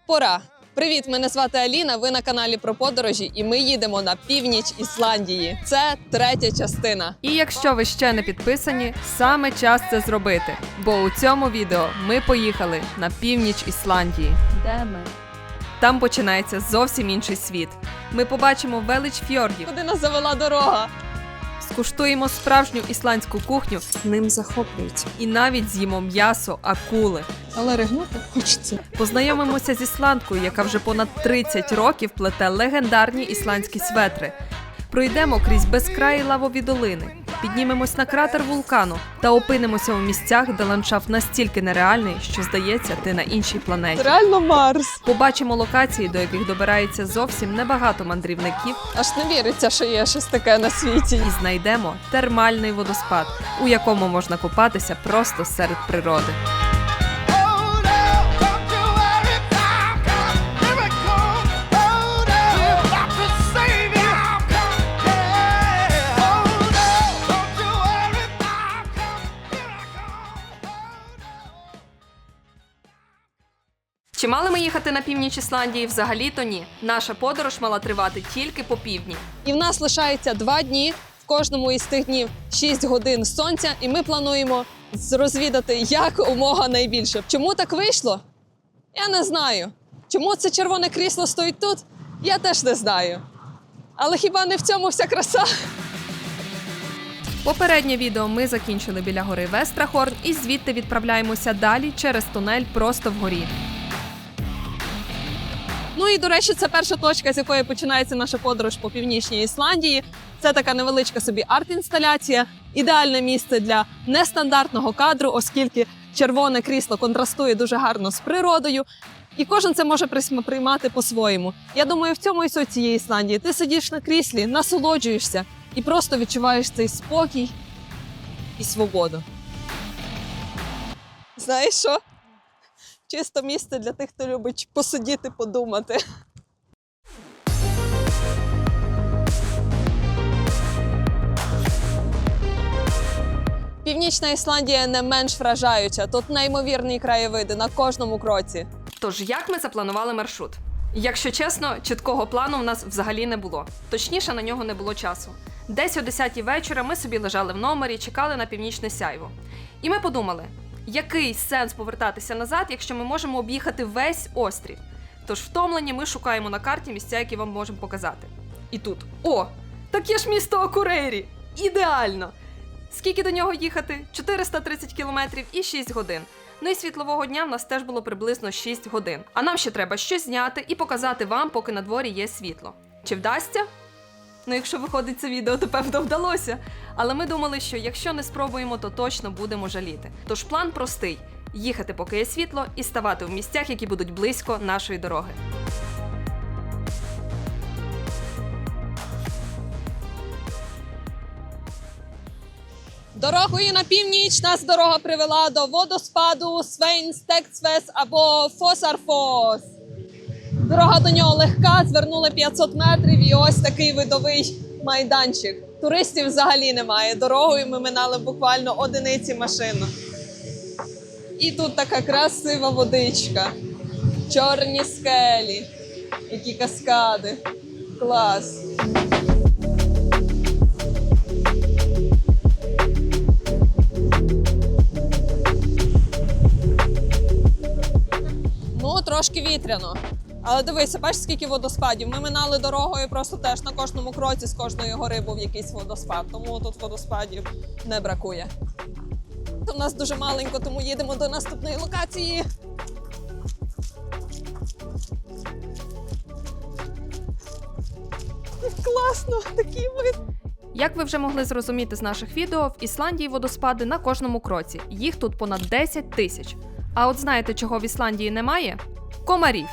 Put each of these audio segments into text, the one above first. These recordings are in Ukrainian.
Пора! Привіт, мене звати Аліна, ви на каналі про подорожі і ми їдемо на північ Ісландії. Це третя частина. І якщо ви ще не підписані, саме час це зробити. Бо у цьому відео ми поїхали на північ Ісландії. Де ми? Там починається зовсім інший світ. Ми побачимо велич фьордів, Куди нас завела дорога? скуштуємо справжню ісландську кухню Ним захоплюється. і навіть з'їмо м'ясо акули. Але ригнути хочеться. Познайомимося з ісландкою, яка вже понад 30 років плете легендарні ісландські светри. Пройдемо крізь безкраї лавові долини, піднімемось на кратер вулкану та опинимося у місцях, де ландшафт настільки нереальний, що здається, ти на іншій планеті. Реально Марс. Побачимо локації, до яких добирається зовсім небагато мандрівників, Аж не віриться, що є щось таке на світі. і знайдемо термальний водоспад, у якому можна купатися просто серед природи. Чи мали ми їхати на північ Ісландії? Взагалі-то ні. Наша подорож мала тривати тільки по півдні. І в нас лишається 2 дні. В кожному із тих днів 6 годин сонця, і ми плануємо розвідати якомога найбільше. Чому так вийшло? Я не знаю. Чому це червоне крісло стоїть тут? Я теж не знаю. Але хіба не в цьому вся краса? Попереднє відео ми закінчили біля гори Вестрахорн і звідти відправляємося далі через тунель просто вгорі. Ну і, до речі, це перша точка, з якої починається наша подорож по північній Ісландії. Це така невеличка собі арт-інсталяція. Ідеальне місце для нестандартного кадру, оскільки червоне крісло контрастує дуже гарно з природою. І кожен це може приймати по-своєму. Я думаю, в цьому і суть цієї Ісландії. Ти сидиш на кріслі, насолоджуєшся і просто відчуваєш цей спокій і свободу. Знаєш що? Чисто місце для тих, хто любить посидіти, подумати. Північна Ісландія не менш вражаюча. Тут неймовірні краєвиди на кожному кроці. Тож, як ми запланували маршрут? Якщо чесно, чіткого плану в нас взагалі не було. Точніше, на нього не було часу. Десь о 10-й вечора ми собі лежали в номері, чекали на північне сяйво. І ми подумали, який сенс повертатися назад, якщо ми можемо об'їхати весь острів? Тож втомлені ми шукаємо на карті місця, які вам можемо показати. І тут, о, таке ж місто Акурейрі! Ідеально! Скільки до нього їхати? 430 кілометрів і 6 годин. Ну і світлового дня в нас теж було приблизно 6 годин. А нам ще треба щось зняти і показати вам, поки на дворі є світло. Чи вдасться? Ну, якщо виходить це відео, то певно вдалося. Але ми думали, що якщо не спробуємо, то точно будемо жаліти. Тож план простий – їхати, поки є світло, і ставати в місцях, які будуть близько нашої дороги. Дорогою на північ нас дорога привела до водоспаду Свейнстексфес або Фосарфос. Дорога до нього легка, звернули 500 метрів і ось такий видовий майданчик. Туристів взагалі немає. Дорогою ми минали буквально одиниці машин. І тут така красива водичка. Чорні скелі, які каскади. Клас. Ну, трошки вітряно. Але дивися, бачиш, скільки водоспадів. Ми минали дорогою, просто теж на кожному кроці з кожної гори був якийсь водоспад. Тому тут водоспадів не бракує. У нас дуже маленько, тому їдемо до наступної локації. Класно, такий вид. Як ви вже могли зрозуміти з наших відео, в Ісландії водоспади на кожному кроці. Їх тут понад 10 тисяч. А от знаєте, чого в Ісландії немає? Комарів.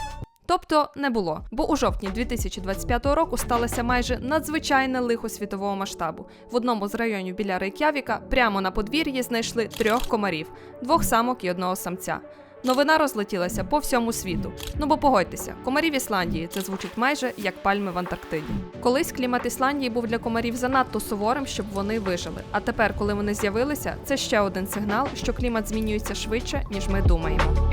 Тобто не було. Бо у жовтні 2025 року сталося майже надзвичайне лихо світового масштабу. В одному з районів біля Рейк'явіка прямо на подвір'ї знайшли 3 комарів – 2 самок і 1 самця. Новина розлетілася по всьому світу. Ну бо погодьтеся, комарі в Ісландії – це звучить майже як пальми в Антарктиді. Колись клімат Ісландії був для комарів занадто суворим, щоб вони вижили. А тепер, коли вони з'явилися, це ще один сигнал, що клімат змінюється швидше, ніж ми думаємо.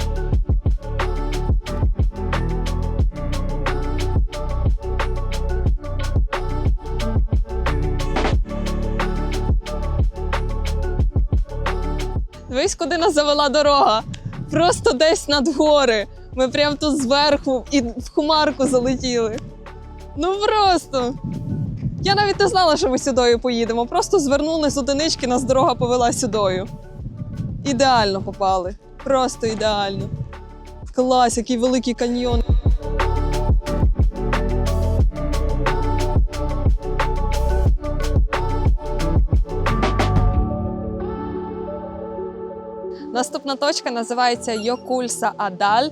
куди нас завела дорога? Просто десь над гори. Ми прямо тут зверху і в хмарку залетіли. Ну просто. Я навіть не знала, що ми сюдою поїдемо. Просто звернули з одинички, нас дорога повела сюдою. Ідеально попали. Просто ідеально. Клас, який великий каньйон. Наступна точка називається Йокульса Адаль.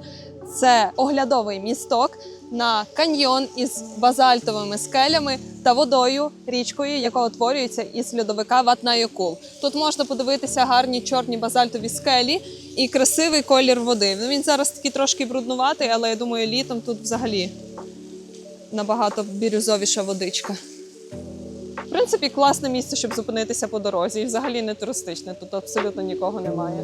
Це оглядовий місток на каньйон із базальтовими скелями та водою, річкою, яка утворюється із льодовика Ватнайокул. Тут можна подивитися гарні чорні базальтові скелі і красивий колір води. Ну, він зараз такий трошки бруднуватий, але я думаю, літом тут взагалі набагато бірюзовіша водичка. В принципі, класне місце, щоб зупинитися по дорозі. І взагалі не туристичне, тут абсолютно нікого немає.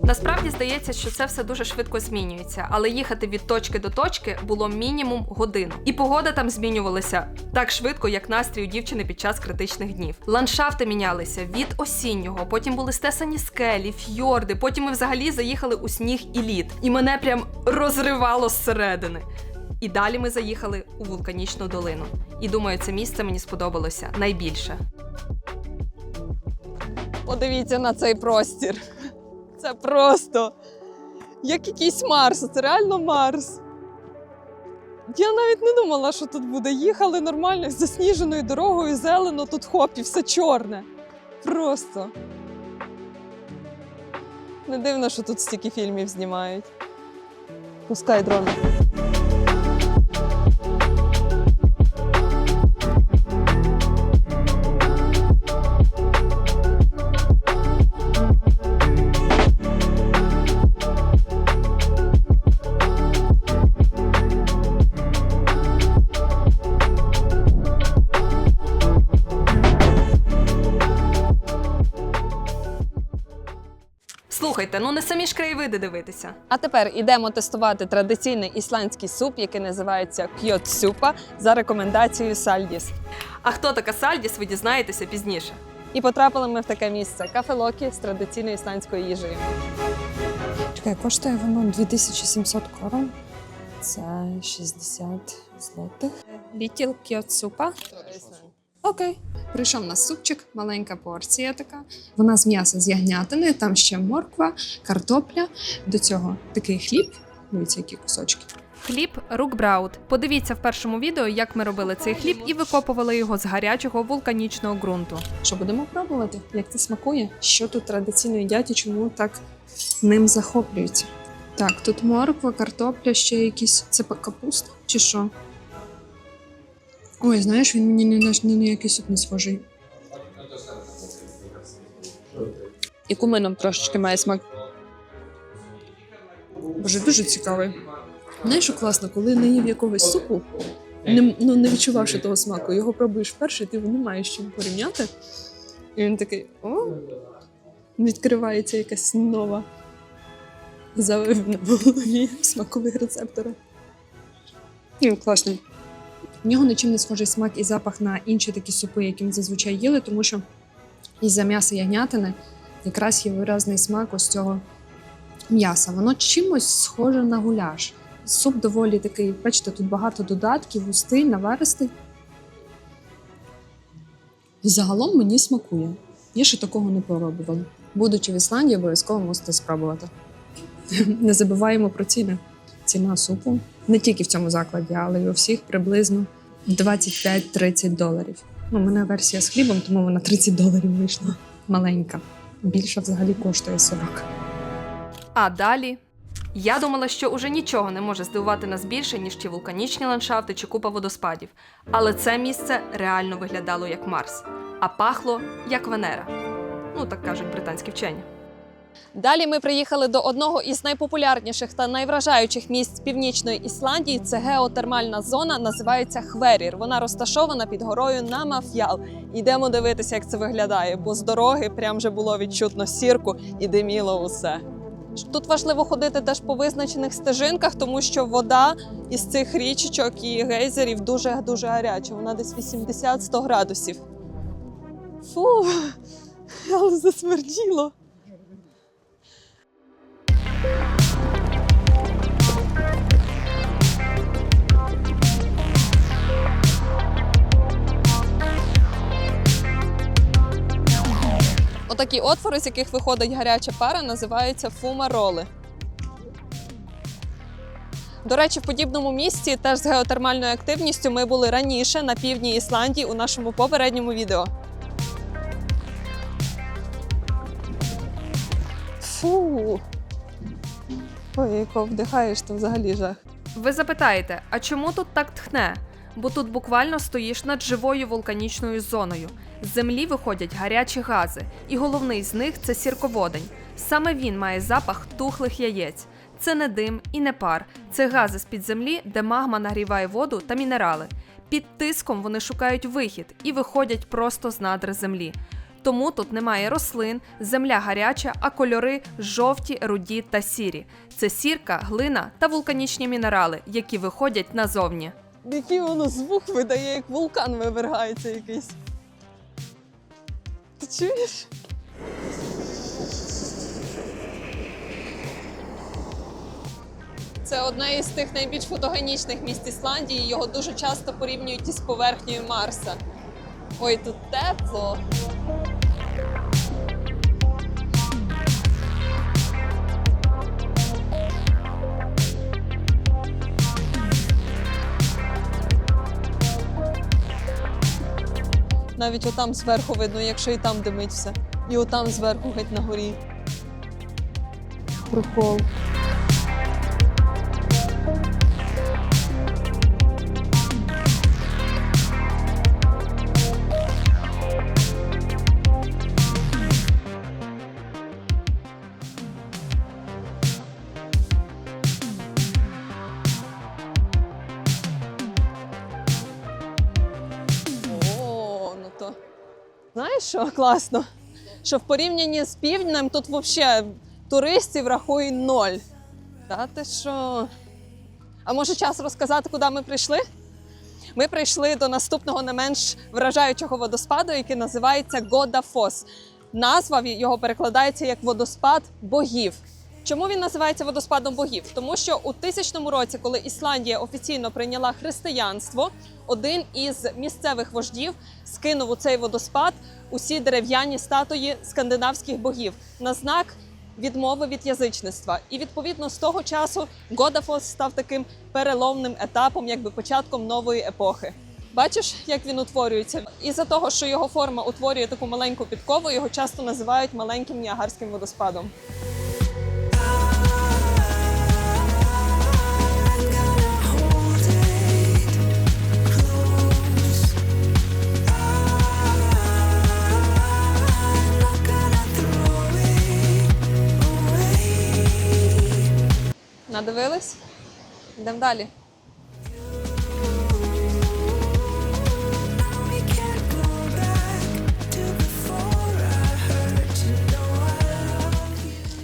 Насправді здається, що це все дуже швидко змінюється, але їхати від точки до точки було мінімум годину. І погода там змінювалася так швидко, як настрій у дівчини під час критичних днів. Ландшафти мінялися від осіннього, потім були стесані скелі, фьорди, потім ми взагалі заїхали у сніг і лід. І мене прям розривало зсередини. І далі ми заїхали у вулканічну долину. І думаю, це місце мені сподобалося найбільше. Подивіться на цей простір. Це просто як якийсь Марс, це реально Марс. Я навіть не думала, що тут буде. Їхали нормально, з засніженою дорогою, зелено, тут хоп, і все чорне. Просто. Не дивно, що тут стільки фільмів знімають. Пускай дрон. Слухайте, ну не самі ж краєвиди дивитися. А тепер ідемо тестувати традиційний ісландський суп, який називається кьотсюпа, за рекомендацією Сальдіс. А хто така Сальдіс, ви дізнаєтеся пізніше. І потрапили ми в таке місце – кафе Локі з традиційною ісландською їжею. Чекай, коштує воно 2700 корон. Це 60 злотих. Літіл кьотсюпа. Окей. Прийшов на супчик, маленька порція така. Вона з м'яса з ягнятини, там ще морква, картопля. До цього такий хліб. Дивіться, які кусочки. Хліб рукбраут. Подивіться в першому відео, як ми робили цей хліб і викопували його з гарячого вулканічного ґрунту. Що, будемо пробувати? Як це смакує? Що тут традиційно їдять і чому так ним захоплюються? Так, тут морква, картопля, ще якісь... Це капуста чи що? Ой, знаєш, він мені ні на який суп не схожий. І кумином трошечки має смак. Боже, дуже цікавий. Знаєш, що класно, коли не їв якогось супу, не відчувавши того смаку, його пробуєш вперше, ти не маєш чим порівняти. І він такий, о, відкривається якась нова завивна в голові смакових рецепторів. Він класний. В нього нічим не схожий смак і запах на інші такі супи, які ми зазвичай їли, тому що із-за м'яса ягнятини якраз є виразний смак ось цього м'яса. Воно чимось схоже на гуляш. Суп доволі такий, бачите, тут багато додатків, густий, наваристий. Загалом мені смакує. Я ще такого не пробувала. Будучи в Ісландії, обов'язково мусите спробувати. Не забуваємо про ціни. Ціна супу не тільки в цьому закладі, але й у всіх приблизно $25-30. У мене версія з хлібом, тому вона $30 вийшла. Маленька. Більша взагалі коштує 40. А далі? Я думала, що уже нічого не може здивувати нас більше, ніж ті вулканічні ландшафти чи купа водоспадів. Але це місце реально виглядало як Марс, а пахло як Венера. Ну, так кажуть британські вчені. Далі ми приїхали до одного із найпопулярніших та найвражаючих місць Північної Ісландії. Це геотермальна зона, називається Хверір. Вона розташована під горою Намаф'ял. Йдемо дивитися, як це виглядає, бо з дороги прям вже було відчутно сірку і диміло усе. Тут важливо ходити теж по визначених стежинках, тому що вода із цих річечок і гейзерів дуже-дуже гаряча. Вона десь 80-100 градусів. Фу, але засмерділо. Отакі отвори, з яких виходить гаряча пара, називаються фумароли. До речі, в подібному місці теж з геотермальною активністю ми були раніше на півдні Ісландії у нашому попередньому відео. Фу! Ой, яко вдихаєш, то взагалі жах. Ви запитаєте, а чому тут так тхне? Бо тут буквально стоїш над живою вулканічною зоною. З землі виходять гарячі гази, і головний з них – це сірководень. Саме він має запах тухлих яєць. Це не дим і не пар. Це гази з-під землі, де магма нагріває воду та мінерали. Під тиском вони шукають вихід і виходять просто з надр землі. Тому тут немає рослин, земля гаряча, а кольори – жовті, руді та сірі. Це сірка, глина та вулканічні мінерали, які виходять назовні. Який воно звук видає, як вулкан вивергається якийсь. Ти чуєш? Це одне із тих найбільш фотогенічних місць Ісландії. Його дуже часто порівнюють із поверхнею Марса. Ой, тут тепло. Навіть отам зверху видно, якщо і там димить все. І отам зверху геть на горі. Прикол. Знаєш, що класно? Що в порівнянні з півднем тут взагалі туристів рахує 0. Та ти що? А може час розказати, куди ми прийшли? Ми прийшли до наступного не менш вражаючого водоспаду, який називається Годафос. Назва його перекладається як водоспад богів. Чому він називається водоспадом богів? Тому що у 1000 році, коли Ісландія офіційно прийняла християнство, один із місцевих вождів скинув у цей водоспад усі дерев'яні статуї скандинавських богів на знак відмови від язичництва. І відповідно з того часу Годафос став таким переломним етапом, якби початком нової епохи. Бачиш, як він утворюється? Із-за того, що його форма утворює таку маленьку підкову, його часто називають маленьким Ніагарським водоспадом. Надивились? Йдемо далі.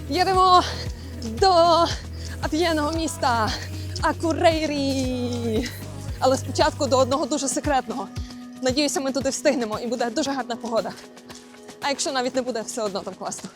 Їдемо до офігенного міста Акурейрі. Але спочатку до одного дуже секретного. Надіюся, ми туди встигнемо і буде дуже гарна погода. А якщо навіть не буде, все одно там класно.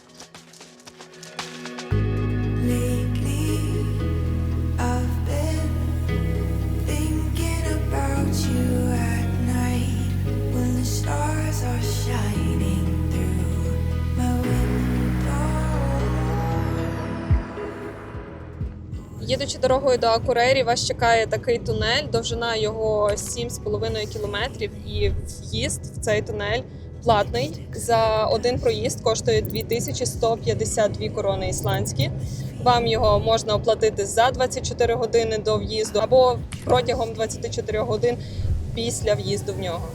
Їдучи дорогою до Акурейрі, вас чекає такий тунель, довжина його 7,5 кілометрів, і в'їзд в цей тунель платний. За один проїзд коштує 2152 корони ісландські. Вам його можна оплатити за 24 години до в'їзду або протягом 24 годин після в'їзду в нього.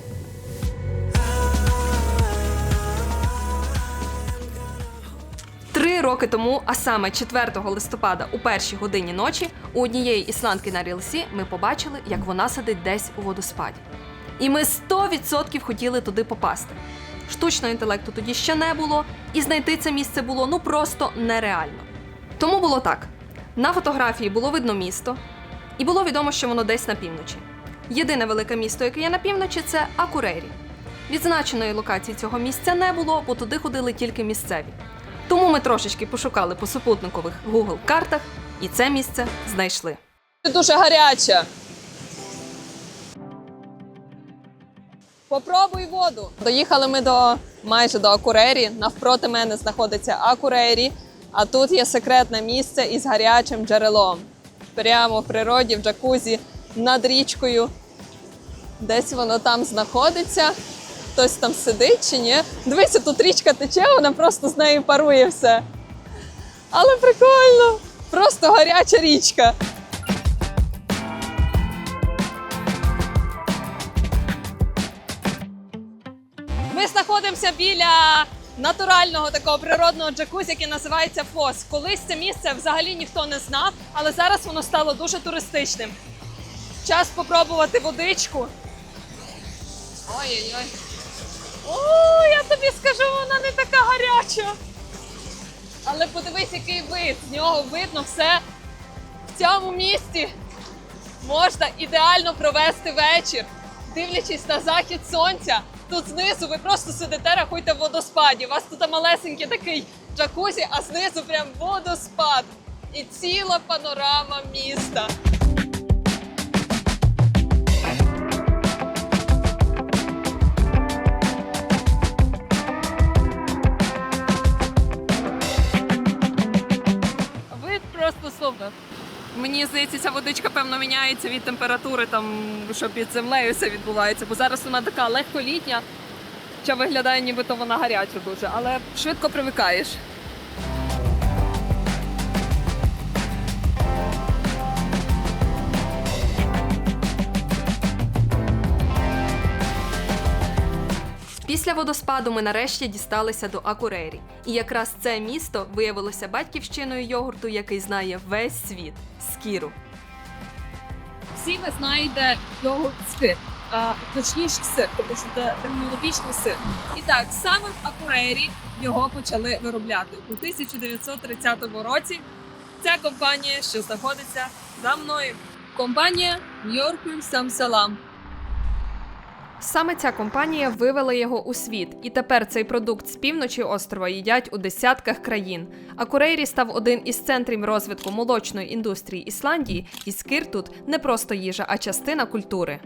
3 роки тому, а саме 4 листопада у першій годині ночі, у однієї ісландки на рілсі ми побачили, як вона сидить десь у водоспаді. І ми 100% хотіли туди попасти. Штучного інтелекту тоді ще не було, і знайти це місце було просто нереально. Тому було так. На фотографії було видно місто, і було відомо, що воно десь на півночі. Єдине велике місто, яке є на півночі, це Акурейрі. Відзначеної локації цього місця не було, бо туди ходили тільки місцеві. Тому ми трошечки пошукали по супутникових Google-картах і це місце знайшли. Дуже гаряче. Попробуй воду. Доїхали ми майже до Акурейрі. Навпроти мене знаходиться Акурейрі, а тут є секретне місце із гарячим джерелом. Прямо в природі, в джакузі, над річкою. Десь воно там знаходиться. Хтось там сидить чи ні. Дивися, тут річка тече, вона просто з нею парує все. Але прикольно! Просто гаряча річка. Ми знаходимося біля натурального такого природного джакузі, який називається Фос. Колись це місце взагалі ніхто не знав, але зараз воно стало дуже туристичним. Час спробувати водичку. Ой-ой-ой. О, я тобі скажу, вона не така гаряча. Але подивись, який вид. З нього видно все. В цьому місті можна ідеально провести вечір, дивлячись на захід сонця. Тут знизу ви просто сидите, рахуйте в водоспаді. У вас тут малесенький такий джакузі, а знизу прям водоспад. І ціла панорама міста. Вид просто супер. Мені здається, ця водичка, певно, міняється від температури, там, що під землею все відбувається, бо зараз вона така легколітня, що виглядає, нібито вона гаряча дуже, але швидко привикаєш. Після водоспаду ми нарешті дісталися до Акурейрі. І якраз це місто виявилося батьківщиною йогурту, який знає весь світ – скіру. Всі ви знаєте йогурт скир, точніше сир, тому що це технологічний сир. І так, саме в Акурейрі його почали виробляти. У 1930 році ця компанія, що знаходиться за мною, компанія Йоркуль Самсалам. Саме ця компанія вивела його у світ, і тепер цей продукт з півночі острова їдять у десятках країн. Акурейрі став один із центрів розвитку молочної індустрії Ісландії, і скир тут не просто їжа, а частина культури.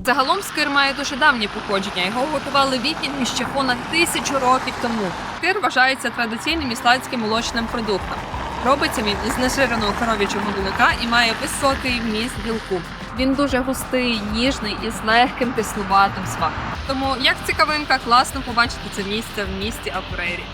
Загалом скир має дуже давнє походження. Його готували вікінги ще понад 1000 років тому. Скир вважається традиційним ісландським молочним продуктом. Робиться він із нежиреного коров'ячого молока і має високий вміст білку. Він дуже густий, ніжний і з легким кислуватим смаком. Тому, як цікавинка, класно побачити це місце в місті Акурейрі.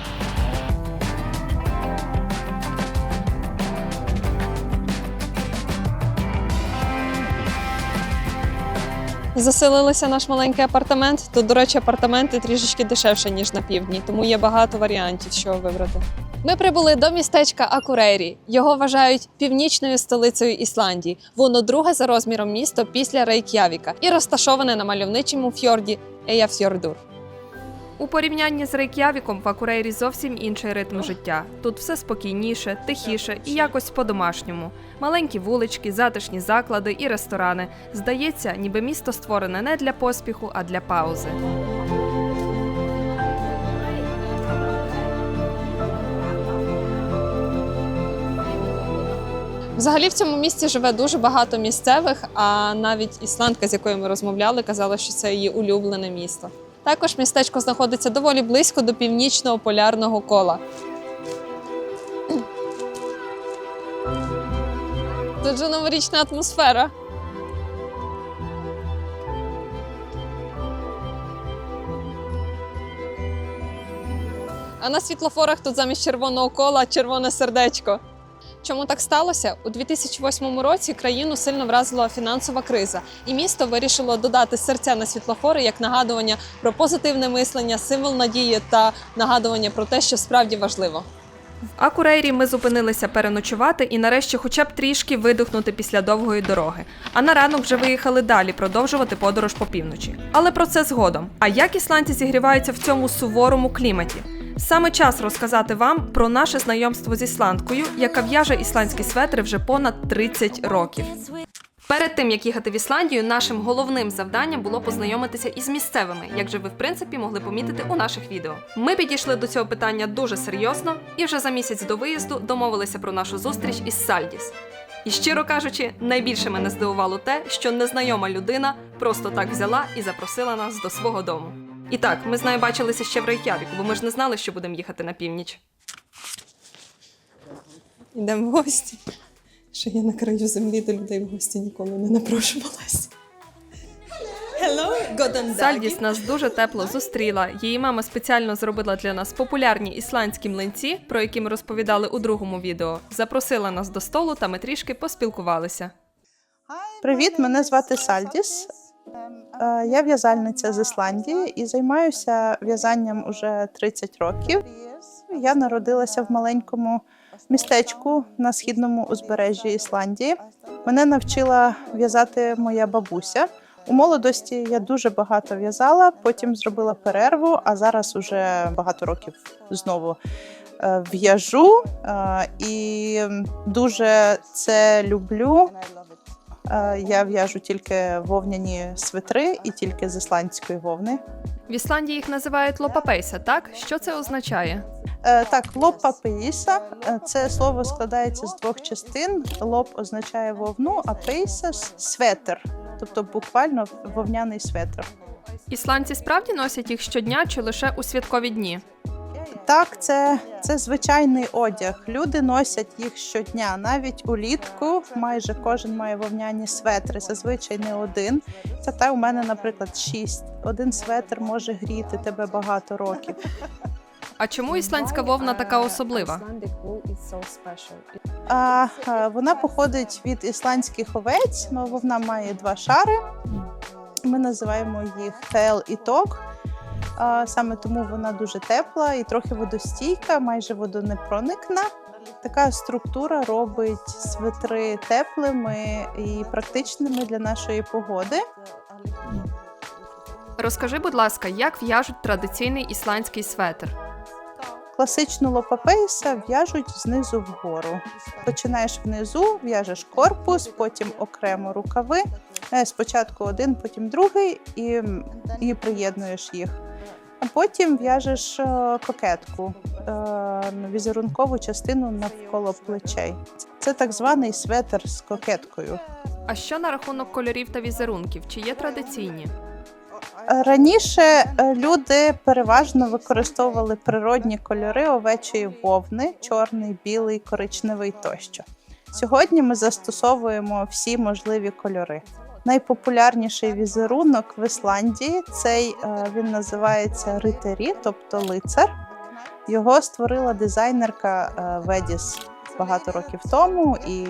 Заселилися наш маленький апартамент. Тут, до речі, апартаменти трішечки дешевше, ніж на півдні, тому є багато варіантів, що вибрати. Ми прибули до містечка Акурейрі. Його вважають північною столицею Ісландії. Воно друге за розміром місто після Рейк'явіка і розташоване на мальовничому фьорді Еяфьорdur. У порівнянні з Рейк'явіком в Акурейрі зовсім інший ритм життя. Тут все спокійніше, тихіше і якось по-домашньому. Маленькі вулички, затишні заклади і ресторани. Здається, ніби місто створене не для поспіху, а для паузи. Взагалі в цьому місті живе дуже багато місцевих, а навіть ісландка, з якою ми розмовляли, казала, що це її улюблене місто. Також містечко знаходиться доволі близько до північного полярного кола. Тут же новорічна атмосфера. А на світлофорах тут замість червоного кола червоне сердечко. Чому так сталося? У 2008 році країну сильно вразила фінансова криза, і місто вирішило додати серця на світлофори як нагадування про позитивне мислення, символ надії та нагадування про те, що справді важливо. В Акурейрі ми зупинилися переночувати і нарешті хоча б трішки видихнути після довгої дороги. А на ранок вже виїхали далі продовжувати подорож по півночі. Але про це згодом. А як ісландці зігріваються в цьому суворому кліматі? Саме час розказати вам про наше знайомство з ісландкою, яка в'яже ісландські светри вже понад 30 років. Перед тим, як їхати в Ісландію, нашим головним завданням було познайомитися із місцевими, як же ви, в принципі, могли помітити у наших відео. Ми підійшли до цього питання дуже серйозно і вже за місяць до виїзду домовилися про нашу зустріч із Сальдіс. І щиро кажучи, найбільше мене здивувало те, що незнайома людина просто так взяла і запросила нас до свого дому. І так, ми з нею бачилися ще в Рейк'явіку, бо ми ж не знали, що будемо їхати на північ. Йдемо в гості. Що я на краю землі до людей в гості ніколи не напрошувалась. Hello, Godam Сальдіс нас дуже тепло зустріла. Її мама спеціально зробила для нас популярні ісландські млинці, про які ми розповідали у другому відео. Запросила нас до столу та ми трішки поспілкувалися. Привіт, мене звати Сальдіс. Я в'язальниця з Ісландії і займаюся в'язанням уже 30 років. Я народилася в маленькому містечку на східному узбережжі Ісландії. Мене навчила в'язати моя бабуся. У молодості я дуже багато в'язала, потім зробила перерву, а зараз уже багато років знову в'яжу і дуже це люблю. Я в'яжу тільки вовняні свитри і тільки з ісландської вовни. В Ісландії їх називають лопапейса, так? Що це означає? Так, лопапейса – це слово складається з двох частин. Лоп означає вовну, а пейса – светр, тобто буквально вовняний светр. Ісландці справді носять їх щодня чи лише у святкові дні? Так, це звичайний одяг. Люди носять їх щодня. Навіть улітку майже кожен має вовняні светри, зазвичай не один. Та у мене, наприклад, 6. Один светр може гріти тебе багато років. А чому ісландська вовна така особлива? Вона походить від ісландських овець, але вовна має два шари. Ми називаємо їх тел і ток. Саме тому вона дуже тепла і трохи водостійка, майже водонепроникна. Така структура робить свитри теплими і практичними для нашої погоди. Розкажи, будь ласка, як в'яжуть традиційний ісландський светр? Класичну лопапейса в'яжуть знизу вгору. Починаєш внизу, в'яжеш корпус, потім окремо рукави. Спочатку один, потім другий і приєднуєш їх. А потім в'яжеш кокетку, візерункову частину навколо плечей. Це так званий светр з кокеткою. А що на рахунок кольорів та візерунків? Чи є традиційні? Раніше люди переважно використовували природні кольори овечої вовни – чорний, білий, коричневий тощо. Сьогодні ми застосовуємо всі можливі кольори. Найпопулярніший візерунок в Ісландії – він називається ритері, тобто лицар. Його створила дизайнерка Ведіс багато років тому, і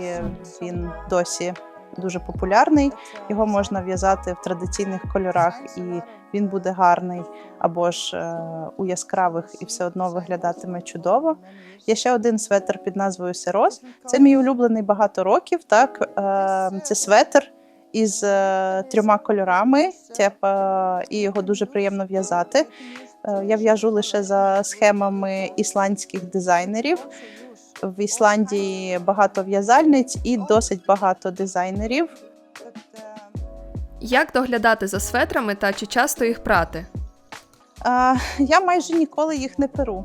він досі дуже популярний. Його можна в'язати в традиційних кольорах, і він буде гарний, або ж у яскравих, і все одно виглядатиме чудово. Є ще один светр під назвою Сирос. Це мій улюблений багато років. Так? Це светр із 3 кольорами, і його дуже приємно в'язати. Я в'яжу лише за схемами ісландських дизайнерів. В Ісландії багато в'язальниць і досить багато дизайнерів. Як доглядати за светрами та чи часто їх прати? Я майже ніколи їх не перу.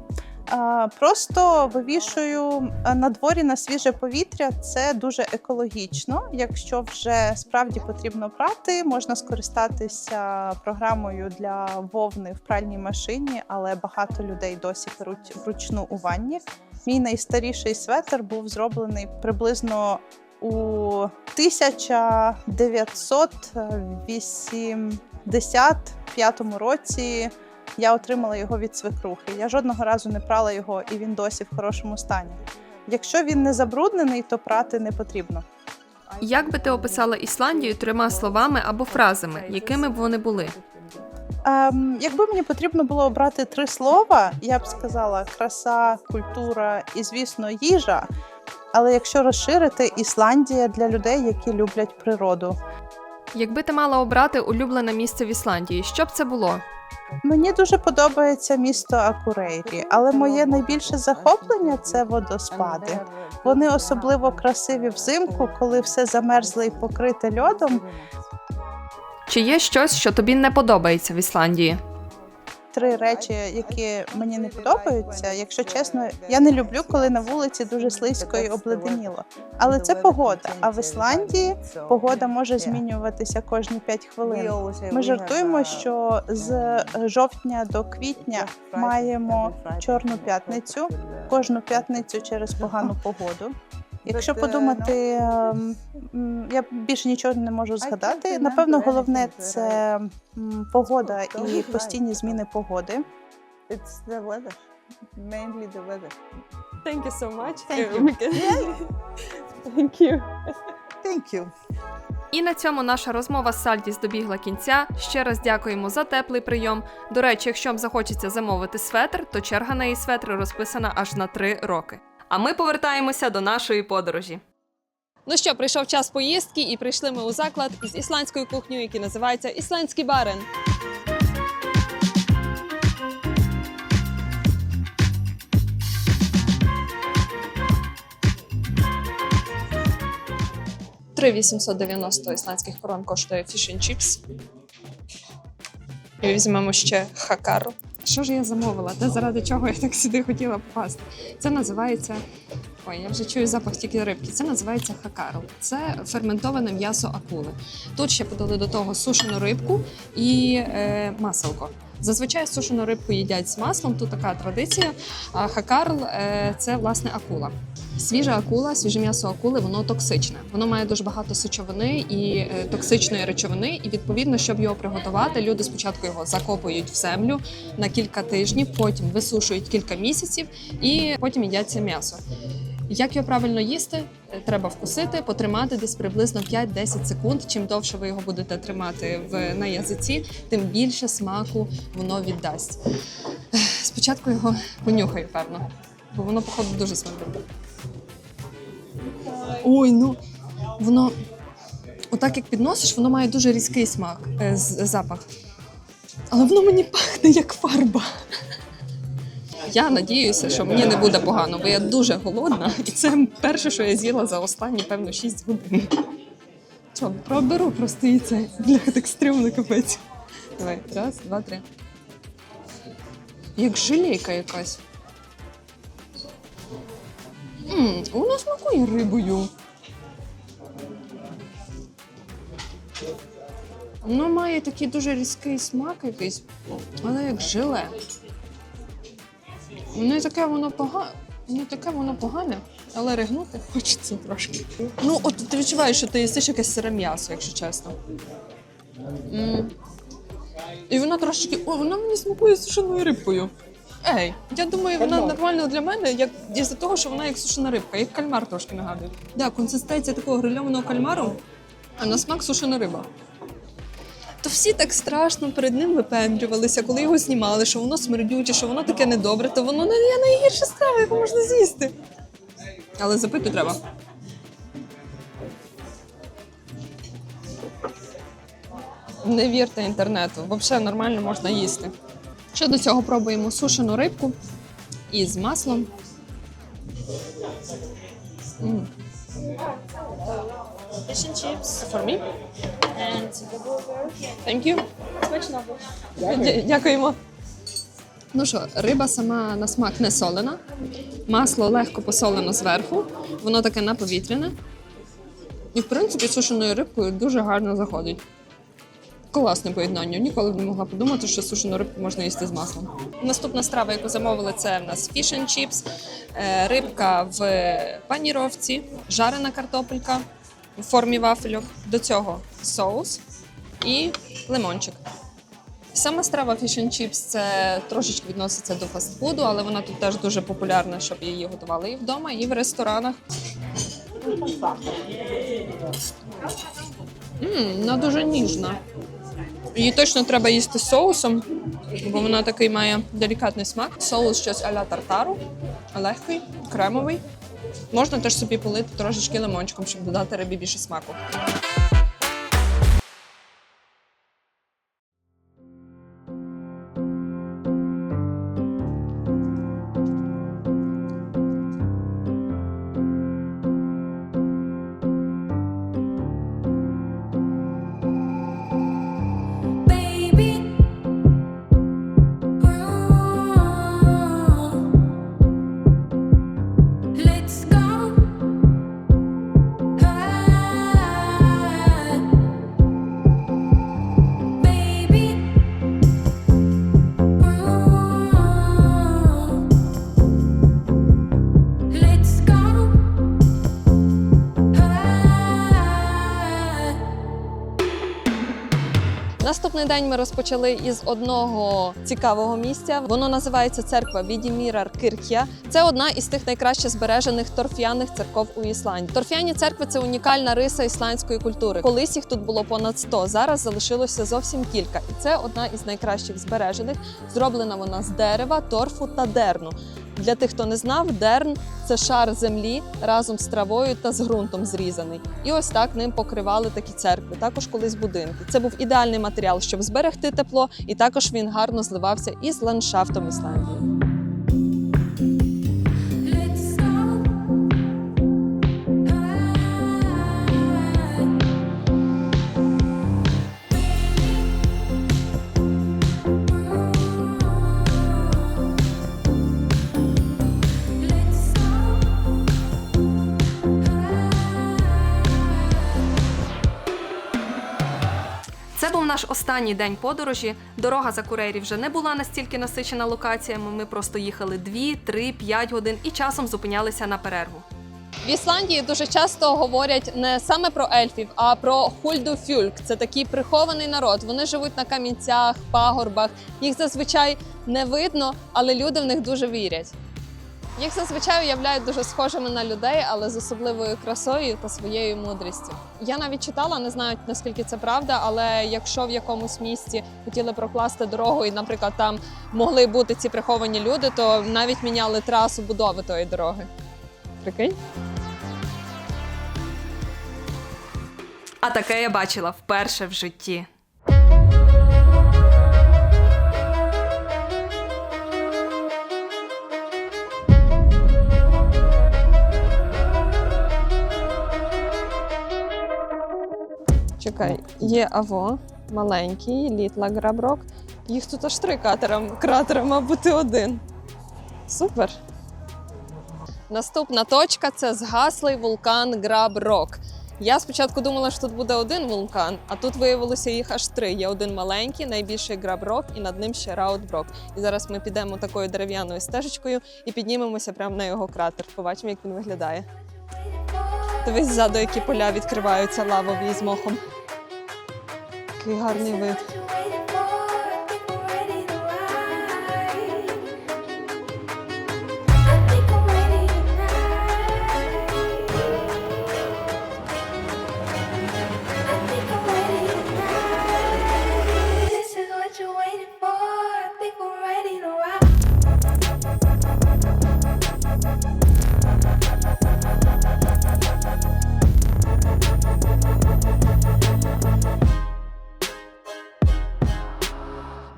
Просто вивішую на дворі на свіже повітря. Це дуже екологічно. Якщо вже справді потрібно прати, можна скористатися програмою для вовни в пральній машині, але багато людей досі перуть вручну у ванні. Мій найстаріший светр був зроблений приблизно у 1985 році. Я отримала його від свекрухи. Я жодного разу не прала його, і він досі в хорошому стані. Якщо він не забруднений, то прати не потрібно. Як би ти описала Ісландію 3 словами або фразами, якими б вони були? Якби мені потрібно було обрати 3 слова, я б сказала краса, культура і, звісно, їжа. Але якщо розширити, Ісландія для людей, які люблять природу. Якби ти мала обрати улюблене місце в Ісландії, що б це було? Мені дуже подобається місто Акурейрі, але моє найбільше захоплення – це водоспади. Вони особливо красиві взимку, коли все замерзле і покрите льодом. Чи є щось, що тобі не подобається в Ісландії? 3 речі, які мені не подобаються. Якщо чесно, я не люблю, коли на вулиці дуже слизько і обледеніло. Але це погода. А в Ісландії погода може змінюватися кожні 5 хвилин. Ми жартуємо, що з жовтня до квітня маємо Чорну п'ятницю. Кожну п'ятницю через погану погоду. Якщо подумати, я більше нічого не можу згадати. Напевно, головне – це погода і постійні зміни погоди. It's the weather, mainly the weather. Thank you so much. Thank you. Thank you. Thank you. І на цьому наша розмова з Сальдіс добігла кінця. Ще раз дякуємо за теплий прийом. До речі, якщо вам захочеться замовити светр, то черга на її светри розписана аж на 3 роки. А ми повертаємося до нашої подорожі. Ну що, прийшов час поїздки, і прийшли ми у заклад із ісландською кухнею, який називається «Ісландський барен». $3,890 ісландських крон коштує fish and chips. І візьмемо ще хакару. Що ж я замовила? Те, заради чого я так сюди хотіла попасти? Це називається... Ой, я вже чую запах тільки рибки. Це називається хакарл. Це ферментоване м'ясо акули. Тут ще подали до того сушену рибку і маселко. Зазвичай сушену рибку їдять з маслом, тут така традиція. А хакарл – це, власне, акула. Свіжа акула, свіже м'ясо акули, воно токсичне. Воно має дуже багато сечовини і токсичної речовини. І, відповідно, щоб його приготувати, люди спочатку його закопують в землю на кілька тижнів, потім висушують кілька місяців і потім їдять це м'ясо. Як його правильно їсти? Треба вкусити, потримати десь приблизно 5-10 секунд. Чим довше ви його будете тримати на язиці, тим більше смаку воно віддасть. Спочатку його понюхаю, певно, бо воно, походу, дуже смачне. Ой, ну, воно, отак як підносиш, воно має дуже різкий смак, запах. Але воно мені пахне як фарба. Я надіюся, що мені не буде погано, бо я дуже голодна, і це перше, що я з'їла за останні, певно, 6 годин. Що, проберу просто і це, бляха, так стрімно капець. Давай, 1, 2, 3. Як желейка якась. Воно смакує рибою. Воно має такий дуже різкий смак якийсь, але як желе. Не таке воно погане, але ригнути хочеться трошки. Ну, от ти відчуваєш, що ти їстиш якесь сире м'ясо, якщо чесно. І вона трошки... О, вона мені смакує сушеною рибкою. Ей, я думаю, вона нормально для мене, як із-за того, що вона як сушена рибка, як кальмар трошки нагадує. Так, консистенція такого грильованого кальмару, а на смак сушена риба. То всі так страшно перед ним випендрювалися, коли його знімали, що воно смердюче, що воно таке недобре, то воно не є найгірша страва, яку можна з'їсти. Але запити треба. Не вірте інтернету, взагалі нормально можна їсти. Ще до цього пробуємо сушену рибку із маслом. Fish and chips. For me? And Thank you. смачного. Дякуємо. Ну що, риба сама на смак не солена. Масло легко посолено зверху. Воно таке наповітряне. І, в принципі, сушеною рибкою дуже гарно заходить. Класне поєднання. Ніколи б не могла подумати, що сушену рибку можна їсти з маслом. Наступна страва, яку замовили, це в нас fish and chips. Рибка в паніровці, жарена картопелька в формі вафельок. До цього соус і лимончик. Сама страва fish and chips – це трошечки відноситься до фастфуду, але вона тут теж дуже популярна, щоб її готували і вдома, і в ресторанах. Вона дуже ніжна. Її точно треба їсти з соусом, бо вона такий має делікатний смак. Соус щось а-ля тартару, легкий, кремовий. Можна теж собі полити трошечки лимончиком, щоб додати рибі більше смаку. Наступний день ми розпочали із одного цікавого місця. Воно називається церква Відімірар Кирк'я. Це одна із тих найкраще збережених торф'яних церков у Ісландії. Торф'яні церкви – це унікальна риса ісландської культури. Колись їх тут було понад 100, зараз залишилося зовсім кілька. І це одна із найкращих збережених. Зроблена вона з дерева, торфу та дерну. Для тих, хто не знав, дерн – це шар землі разом з травою та з ґрунтом зрізаний. І ось так ним покривали такі церкви, також колись будинки. Це був ідеальний матеріал, щоб зберегти тепло, і також він гарно зливався із ландшафтом Ісландії. Це був наш останній день подорожі. Дорога за Курейрі вже не була настільки насичена локаціями. Ми просто їхали 2, 3, 5 годин і часом зупинялися на перерву. В Ісландії дуже часто говорять не саме про ельфів, а про хульдуфюльк. Це такий прихований народ. Вони живуть на камінцях, пагорбах. Їх зазвичай не видно, але люди в них дуже вірять. Їх зазвичай уявляють дуже схожими на людей, але з особливою красою та своєю мудрістю. Я навіть читала, не знаю, наскільки це правда, але якщо в якомусь місті хотіли прокласти дорогу і, наприклад, там могли бути ці приховані люди, то навіть міняли трасу будови тої дороги. Прикинь? А таке я бачила вперше в житті. Чекай, є Аво, маленький, Літла Граброк. Їх тут аж 3 кратера, мав бути 1. Супер! Наступна точка – це згаслий вулкан Граброк. Я спочатку думала, що тут буде 1 вулкан, а тут виявилося їх аж 3. Є один маленький, найбільший Граброк, і над ним ще Раутброк. І зараз ми підемо такою дерев'яною стежечкою і піднімемося прямо на його кратер. Побачимо, як він виглядає. Дивись ззаду, які поля відкриваються лавові з мохом. Який гарний вид.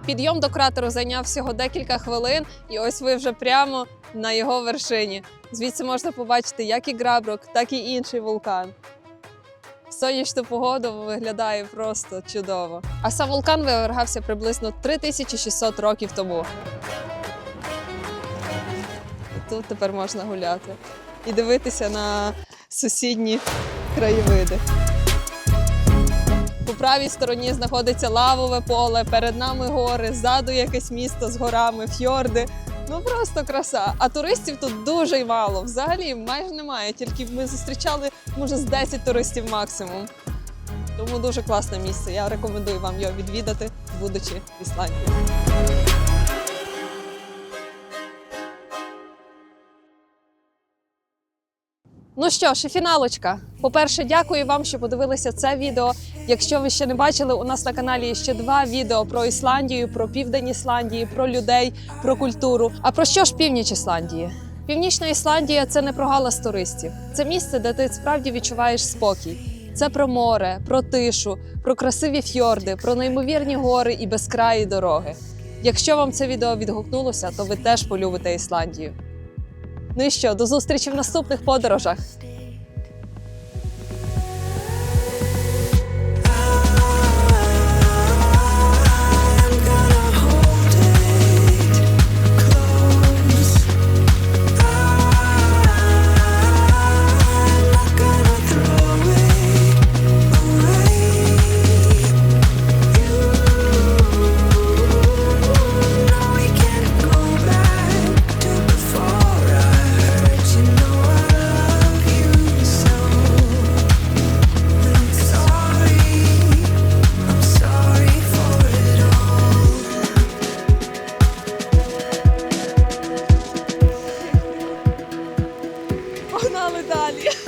Підйом до кратеру зайняв всього декілька хвилин, і ось ви вже прямо на його вершині. Звідси можна побачити як і Граброк, так і інший вулкан. В сонячну погоду виглядає просто чудово. А сам вулкан вивергався приблизно 3600 років тому. І тут тепер можна гуляти і дивитися на сусідні краєвиди. По правій стороні знаходиться лавове поле, перед нами гори, ззаду якесь місто з горами, фьорди. Ну просто краса. А туристів тут дуже мало. Взагалі майже немає. Тільки ми зустрічали, може, з 10 туристів максимум. Тому дуже класне місце. Я рекомендую вам його відвідати, будучи в Ісландії. Ну що ж, і фіналочка. По-перше, дякую вам, що подивилися це відео. Якщо ви ще не бачили, у нас на каналі є ще 2 відео про Ісландію, про південь Ісландії, про людей, про культуру. А про що ж північ Ісландії? Північна Ісландія – це не про галас туристів. Це місце, де ти справді відчуваєш спокій. Це про море, про тишу, про красиві фьорди, про неймовірні гори і безкраї дороги. Якщо вам це відео відгукнулося, то ви теж полюбите Ісландію. Ну і що, до зустрічі в наступних подорожах! Погнали далі!